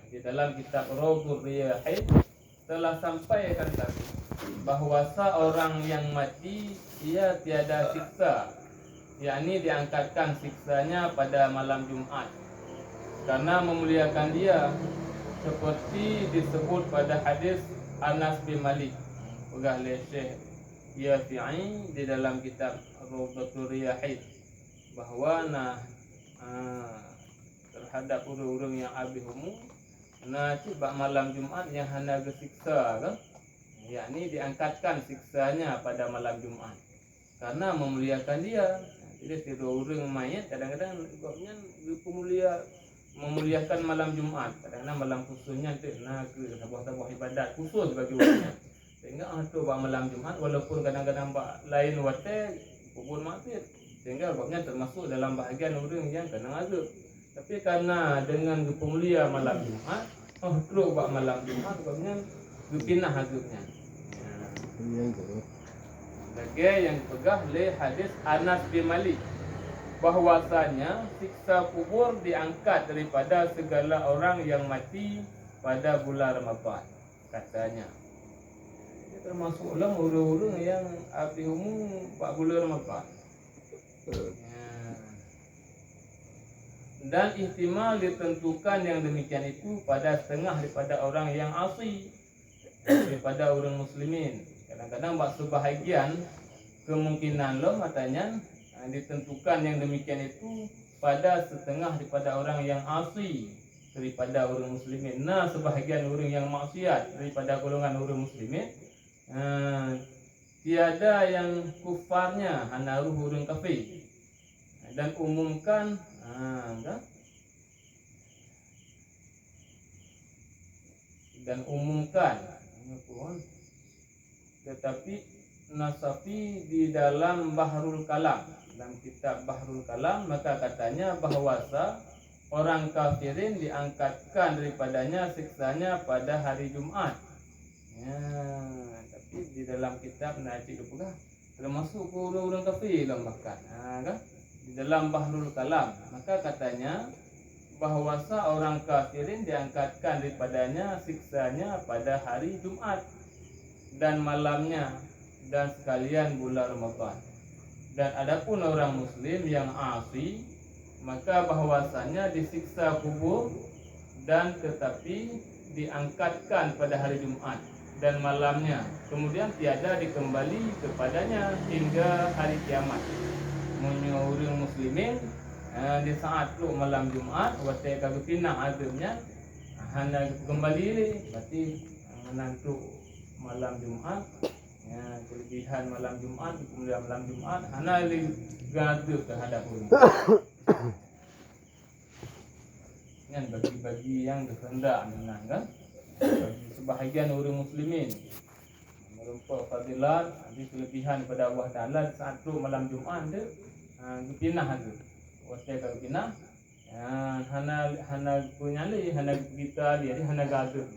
Di dalam kitab Rawdhur Riyahil telah sampaikan tadi bahwasa orang yang mati ia tiada siksa, yakni diangkatkan siksanya pada malam Jumat karena memuliakan dia, seperti disebut pada hadis Anas bin Malik pegah oleh Syekh Yafi'i di dalam kitab Rawdatul Riyahil bahawa terhadap orang-orang yang habis umur cibak malam Jumat yang hana gesiksa kan, yakni diangkatkan siksanya pada malam Jumat karena memuliakan dia. Jadi tiada orang mayat kadang-kadang sebabnya memuliakan malam Jumat, kadang-kadang malam khususnya tu ke sebuah ibadat khusus bagi orangnya, sehingga tu bak malam Jumat walaupun kadang-kadang bak lain wate kubur mati, sehingga sebabnya termasuk dalam bahagian orang yang kena azab. Tapi karena dengan pemulia malam Jumat, terus bak malam Jumat sebabnya dipindah azabnya. Sebagai yang dipegah oleh hadis Anas bin Malik bahwasanya siksa kubur diangkat daripada segala orang yang mati pada bulan Ramadan katanya. Ini termasuklah orang-orang yang habis umur pada bulan Ramadan. Dan ihtimal ditentukan yang demikian itu pada setengah daripada orang yang asli daripada orang muslimin. Kadang-kadang bak sebahagian kemungkinan lo matanya ditentukan yang demikian itu pada setengah daripada orang yang asli daripada orang muslimin. Sebahagian orang yang maksiat daripada golongan orang muslimin, tiada yang kufarnya hanya orang kafir. Dan umumkan tetapi Nasafi di dalam Bahrul Kalam, dalam kitab Bahrul Kalam, maka katanya bahwasa orang kafirin diangkatkan daripadanya siksanya pada hari Jumat. Tapi di dalam kitab Najib pula termasuk orang-orang kafir bahkan kan? Di dalam Bahrul Kalam maka katanya bahwasa orang kafirin diangkatkan daripadanya siksanya pada hari Jumat dan malamnya dan sekalian bulan Ramadan. Dan adapun orang muslim yang asli maka bahwasanya disiksa kubur dan tetapi diangkatkan pada hari Jumat dan malamnya, kemudian tiada dikembali kepadanya hingga hari kiamat. Orang muslimin di saat tu malam Jumat waktu kagak pindah azabnya hanya kembali ni berarti menantu malam Jumat kelebihan malam Jumat, kemudian malam Jumat hanya gaduk terhadap orang. Yang bagi-bagi yang kehendak menang kan, bagi sebahagian orang muslimin merupakan fadilat, ada kelebihan pada Allah Taala saat tu malam Jumat tu pindah tu. Waktu kalau pindah hana punya li, hana kita dia hana gaduk.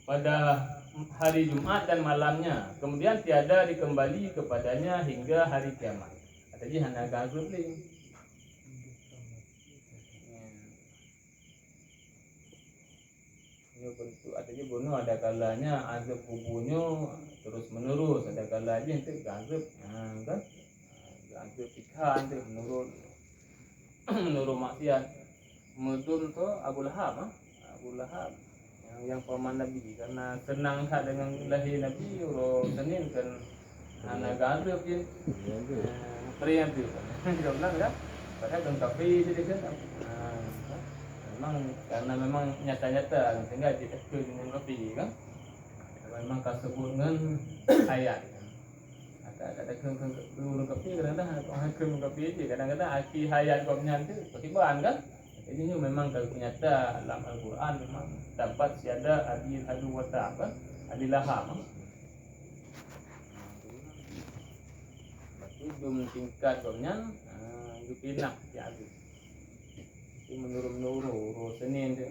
Pada hari Jumat dan malamnya, kemudian tiada dikembali kepadanya hingga hari kiamat. Jadi hana gaduk li. Bentuk artinya bunuh ada kalanya azab kuburnya terus menerus, ada kalanya itu azab kan azab ikan itu menurut maksiat mudun tu Abu Lahab yang paman Nabi karena senang dengan lahir Nabi Senin kan anak azab je perian tu kan padahal kan kafir dia kan karena memang nyata-nyata sehingga ditekan dengan kopi kan memang kasebut dengan ayat kadang-kadang guru kopi kadang-kadang hakim kopi je kadang-kadang aki hayat kopnya tu pertibaan kan. Jadi ini memang kalau nyata dalam Al-Quran memang dapat siada adil adu wata kan adilaham berarti belum tingkat kopnya dipindah ya adil menurut Senin tu.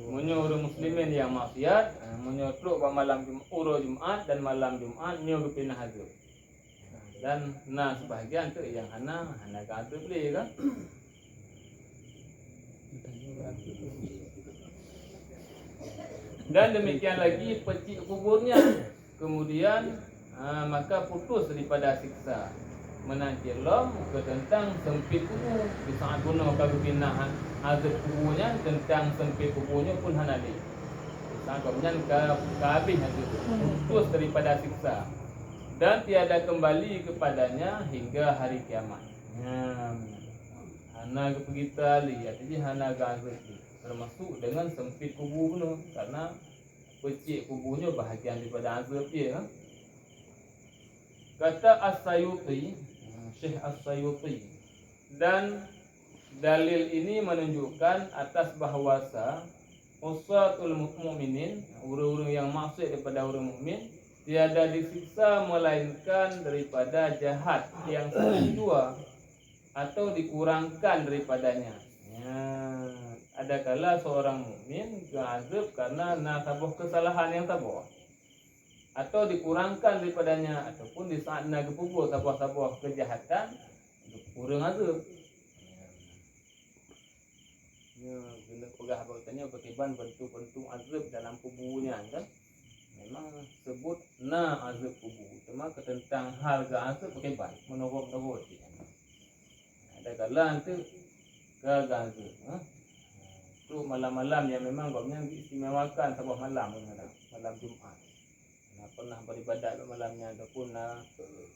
Munyo orang muslimin yang maksiat, munyo truk malam Jumat dan malam Jumat nyo kepinah azab. Dan sebahagian tu yang hana kata boleh kan. Dan demikian lagi pecik kuburnya. Kemudian maka putus daripada siksa. Menanti lom ke tentang sempit kubur. Di saat guna kalau pindah azab kuburnya, tentang sempit kuburnya pun hanali. Di saat kemudian ke habis azab putus daripada siksa. Dan tiada kembali kepadanya hingga hari kiamat. Hana ke pergi tali, artinya hana azab termasuk dengan sempit kubur pun, karena pecik kuburnya bahagian daripada azab dia. Kata As-Sayuti, Syekh As-Sayuti, dan dalil ini menunjukkan atas bahawasa usatul mukminin, orang-orang yang maksud daripada orang mukmin, tiada disiksa melainkan daripada jahat yang kedua atau dikurangkan daripadanya. Ada kala seorang mukmin azab karena nasabah kesalahan yang tabah, atau dikurangkan daripadanya, ataupun di saat nak kubur sabah-sabah kejahatan kurang azab. Bila pegah bertanya bagaimana bentuk-bentuk azab dalam kuburnya kan, memang sebut azab kubur, cuma tentang harga azab bagaimana menurut ada kala nanti azab tu malam-malam yang memang gopnya diistimewakan sabah malam Jumaat. Pernah beribadat malamnya ataupun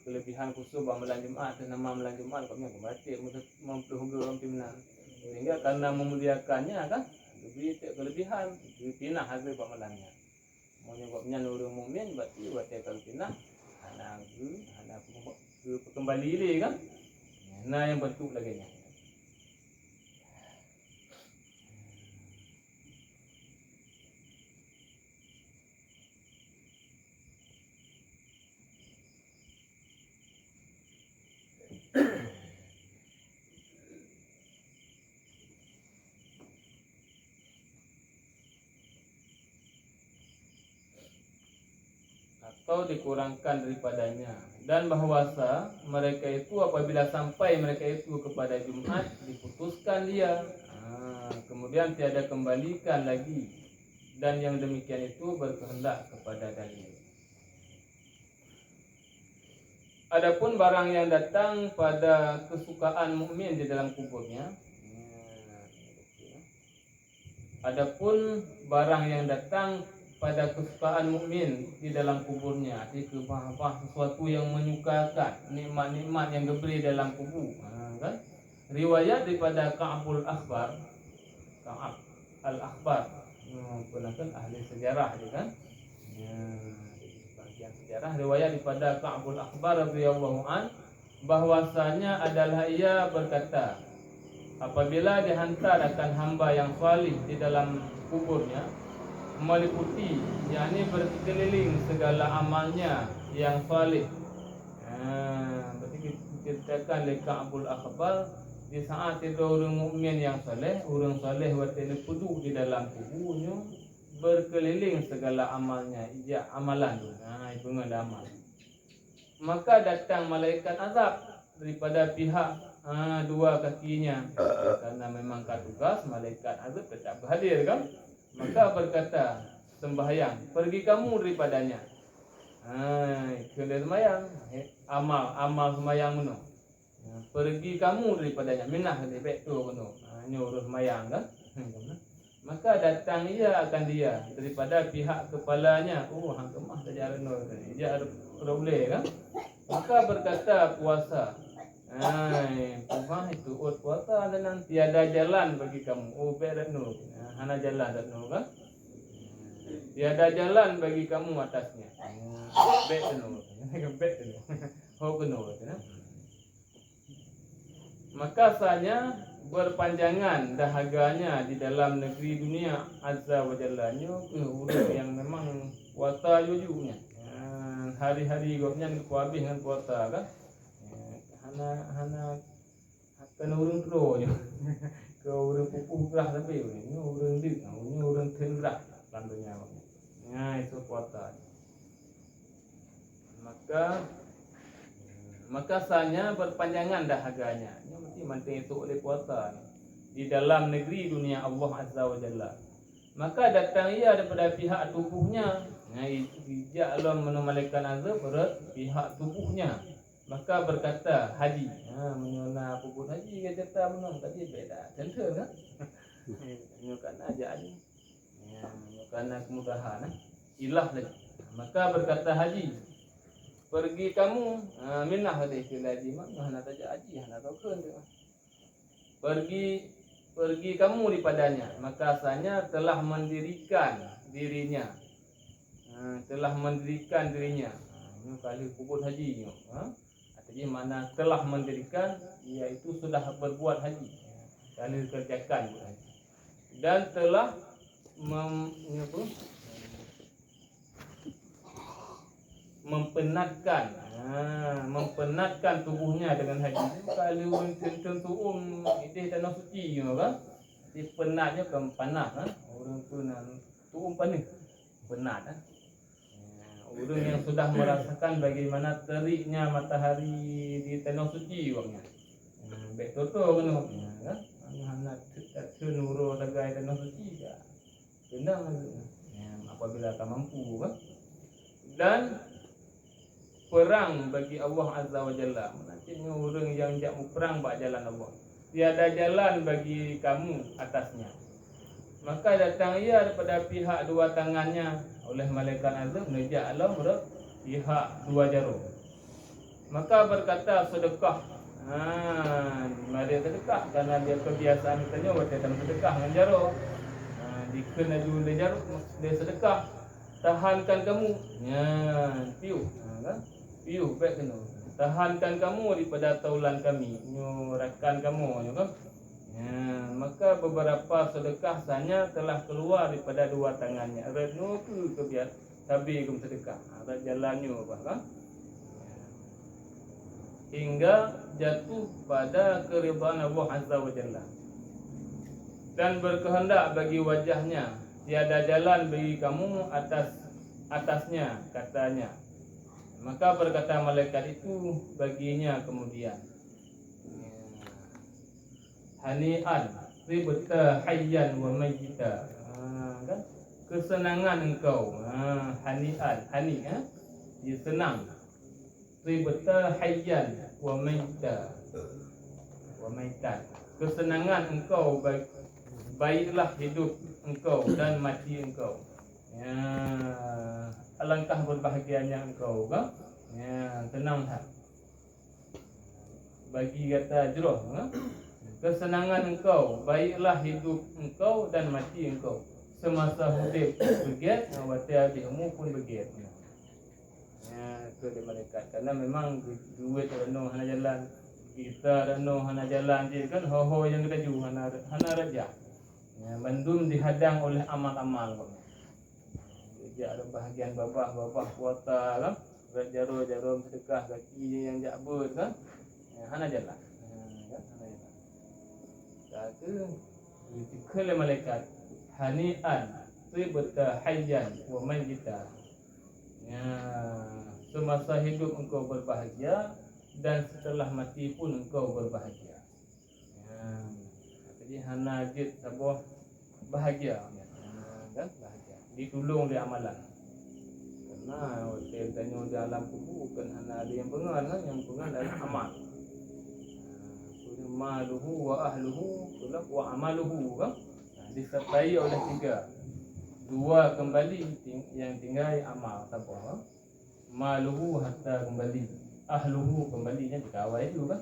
kelebihan khusus malam Jumaat, nama malam Jumaat gopnya kebatik memperhuga pimpinan. Sehingga karena memuliakannya kan lebih kelebihan pinah hasil malamnya. Maunya gopnya orang mukmin berarti kalau pinah anak kembali dia kan. Yang bentuk lagi nya. Atau dikurangkan daripadanya, dan bahwasa mereka itu apabila sampai mereka itu kepada Jumat diputuskan dia, kemudian tiada kembalikan lagi, dan yang demikian itu berkehendak kepada dalil. Adapun barang yang datang pada kesukaan mukmin di dalam kuburnya, adapun barang yang datang pada kesukaan mukmin di dalam kuburnya, arti kebah-bah sesuatu yang menyukakan, nikmat-nikmat yang diberi dalam kubur, kan? Riwayat daripada Ka'ab al-Akhbar, kan ahli sejarah dia kan. Bagian sejarah riwayat daripada Ka'ab al-Akhbar radhiyallahu an, bahwasanya adalah ia berkata, apabila dihantar akan hamba yang salih di dalam kuburnya, meliputi, yakni berkeliling segala amalnya yang salih. Berarti kita katakan Ka'abul Akhbar, di saat itu orang mukmin yang saleh, orang saleh waktu duduk di dalam kuburnya, berkeliling segala amalnya, amalan tu. Itu ada amal. Maka datang malaikat azab daripada pihak dua kakinya, karena memang tugas malaikat azab tetap berhadir kan. Maka berkata sembahyang, pergi kamu daripadanya. Kena sembahyang, amal sembahyang menu. Pergi kamu daripadanya, minah lebih tu menu. Nyuruh sembahyang kan. Maka datang ia akan dia daripada pihak kepalanya. Hang kemah saja reno tadi. Dia ada boleh kan. Maka berkata puasa. Itu puasa dan tiada jalan bagi kamu. Berenu. Hana jalan reno kan. Tiada jalan bagi kamu atasnya. Berenu. Berenu. Kenu kan. Maka sanya berpanjangan dahaganya di dalam negeri dunia azza wa jallanya ke orang yang memang puasa jujurnya. Hari-hari gopnya ku habis dengan puasa kan. Hana kena urang pro je. Ke urang pupuh gerah tapi ni urang dik, ni urang tengerak landunya. Itu puasa. Maka maka sanya berpanjangan dahaganya. Ini mesti manting itu oleh puasa ni. Di dalam negeri dunia Allah Azza wa Jalla. Maka datang ia daripada pihak tubuhnya. Bijak Allah menomalikan azab berat pihak tubuhnya. Maka berkata haji. Menyona puput haji ke cerita menong tadi beda. Contoh kan? Menyukan aja ni. Menyukan kemudahan. Ilah lagi. Maka berkata haji. Pergi kamu minah kata istilah haji mak hana saja haji hana token dia. Pergi kamu daripadanya, maka asalnya telah mendirikan dirinya. Telah mendirikan dirinya. Ini kali kubur haji ni. Artinya mana telah mendirikan iaitu sudah berbuat haji. Kali kerjakan buat haji. Dan telah mempenatkan tubuhnya dengan haji. Kalau tentu ideh tanah suci kan. Di penatnya kan panas orang tubuh panas. Penat orang yang sudah merasakan bagaimana teriknya matahari di tanah suci orangnya. Baik toto kan anak cenuro dagai tanah suci ya. Benar apabila tak mampu kan. Dan perang bagi Allah Azza wa Jalla. Maksudnya orang yang jak perang bak jalan Allah. Tiada jalan bagi kamu atasnya. Maka datang ia daripada pihak dua tangannya oleh malaikat azab menejak Allah berat pihak dua jarum. Maka berkata sedekah. Mari sedekah karena dia kebiasaan katanya waktu dalam sedekah dengan jarum. Dikena dulu jarum dia sedekah. Tahankan kamu. Piu. Kan? Piu baik kena. Tahankan kamu daripada taulan kami. Nyurahkan kamu kan. Maka beberapa sedekah sanya telah keluar daripada dua tangannya. Redno tu kebiasaan tabi kum sedekah. Ada jalannya apa kan? Hingga jatuh pada keridhaan Allah Azza wa Jalla. Dan berkehendak bagi wajahnya. Tiada jalan bagi kamu atasnya katanya. Maka berkata malaikat itu baginya kemudian, hani'an ribta hayyan wa mayyita. Kan? Kesenangan engkau. Hani'an, dia senang. Ribta hayyan wa mayyita. Wa mayyita. Kesenangan engkau baiklah hidup engkau dan mati engkau. Alangkah berbahagianya engkau kan? Tenang tak? Bagi kata jeroh kan? Kesenangan engkau, baiklah hidup engkau dan mati engkau. Semasa hidup begiat, waktu habis umur pun begiat. Itu dia malaikat. Karena memang duit rano hana jalan, kita rano hana jalan je kan, ho yang kita ju hana raja. Bandung dihadang oleh amal-amal kan. Dia ada bahagian babah kuota kan, jarum sedekah kaki yang jak ber kan, hana jalan. Kata dikala malaikat hani'an ribta hayyan wa mayyita. Semasa hidup engkau berbahagia dan setelah mati pun engkau berbahagia. Jadi hana jid sabuh bahagia kan, bahagia ditolong oleh amalan. Karena hotel tanya di alam kubur kan hana ada yang pengal kan, yang pengal adalah amal. Maluhu wa ahluhu wa amaluhu kan, disertai oleh tiga. Dua kembali yang tinggal amal apa? Maluhu hatta kembali, ahluhu kembalinya dikawal itu kan.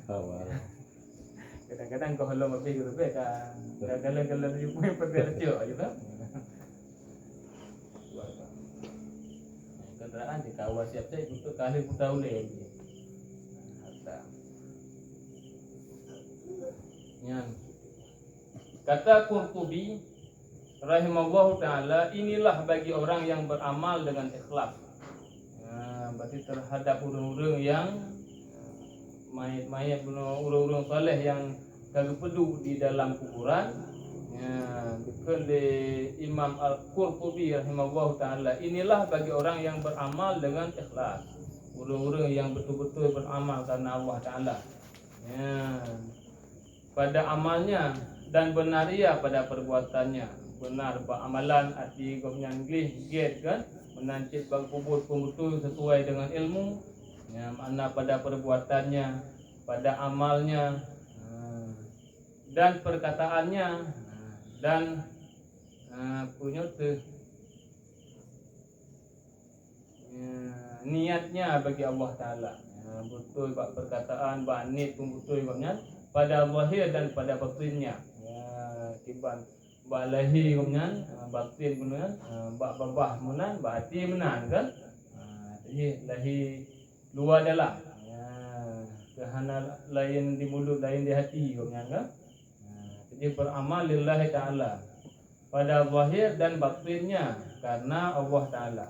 Kawal. Kadang-kadang kau halau lebih kan. Kadang-kadang dia pun pergi kecil aja kan. Kendaraan dikawal siap-siap untuk kali putar oleh. Kata Qurtubi rahimallahu ta'ala, inilah bagi orang yang beramal dengan ikhlas. Berarti terhadap orang-orang yang mayat-mayat, orang-orang soleh yang kagak pedu di dalam kuburan. Dikali Imam Al-Qurtubi rahimallahu ta'ala, inilah bagi orang yang beramal dengan ikhlas. orang-orang yang betul-betul beramal karena Allah Ta'ala. Ya. Pada amalnya dan benar ia pada perbuatannya. Benar beramalan arti gomnya English get kan, menancit bang kubur betul sesuai dengan ilmu. Ya, makna pada perbuatannya, pada amalnya, dan perkataannya, dan punya niatnya bagi Allah Ta'ala. Betul bak perkataan, bak niat pun betul baknya pada zahir dan pada batinnya. Tiban bak lahir kemudian batin kemudian bak babah kemudian bak hati menan kan. Jadi lahir luar dalam. Kehana lain di mulut, lain di hati kemudian kan. Jadi beramal lillahi ta'ala pada zahir dan batinnya karena Allah Ta'ala.